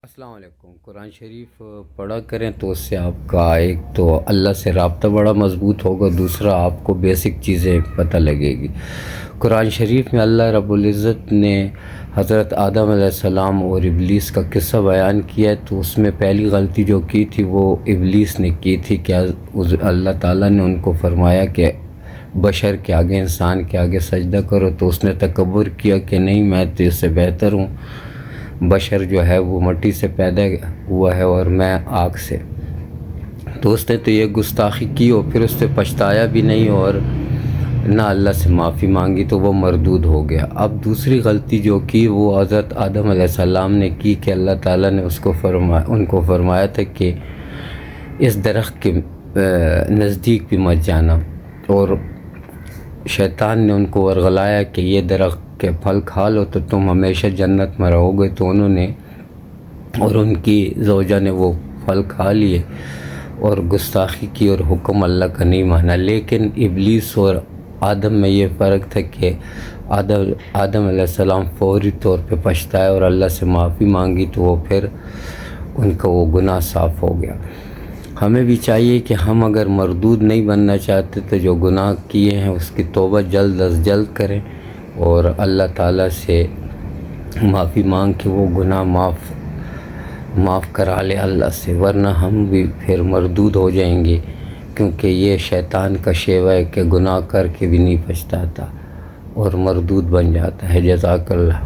السلام علیکم۔ قرآن شریف پڑھا کریں تو اس سے آپ کا ایک تو اللہ سے رابطہ بڑا مضبوط ہوگا، دوسرا آپ کو بیسک چیزیں پتہ لگے گی۔ قرآن شریف میں اللہ رب العزت نے حضرت آدم علیہ السلام اور ابلیس کا قصہ بیان کیا ہے، تو اس میں پہلی غلطی جو کی تھی وہ ابلیس نے کی تھی کہ اللہ تعالیٰ نے ان کو فرمایا کہ بشر کے آگے، انسان کے آگے سجدہ کرو، تو اس نے تکبر کیا کہ نہیں، میں تو اس سے بہتر ہوں، بشر جو ہے وہ مٹی سے پیدا ہوا ہے اور میں آگ سے۔ تو اس نے تو یہ گستاخی کی اور پھر اس سے پچھتایا بھی نہیں اور نہ اللہ سے معافی مانگی، تو وہ مردود ہو گیا۔ اب دوسری غلطی جو کی وہ حضرت آدم علیہ السلام نے کی کہ اللہ تعالیٰ نے ان کو فرمایا تھا کہ اس درخت کے نزدیک بھی مت جانا، اور شیطان نے ان کو ورغلایا کہ یہ درخت کے پھل کھا لو تو تم ہمیشہ جنت میں رہو گے، تو انہوں نے اور ان کی زوجہ نے وہ پھل کھا لیے اور گستاخی کی اور حکم اللہ کا نہیں مانا۔ لیکن ابلیس اور آدم میں یہ فرق تھا کہ آدم علیہ السلام فوری طور پہ پچھتائے اور اللہ سے معافی مانگی، تو وہ پھر ان کا وہ گناہ صاف ہو گیا۔ ہمیں بھی چاہیے کہ ہم اگر مردود نہیں بننا چاہتے تو جو گناہ کیے ہیں اس کی توبہ جلد از جلد کریں اور اللہ تعالیٰ سے معافی مانگ کے وہ گناہ معاف کرا لے اللہ سے، ورنہ ہم بھی پھر مردود ہو جائیں گے، کیونکہ یہ شیطان کا شیوہ ہے کہ گناہ کر کے بھی نہیں پچھتاتا اور مردود بن جاتا ہے۔ جزاک اللہ۔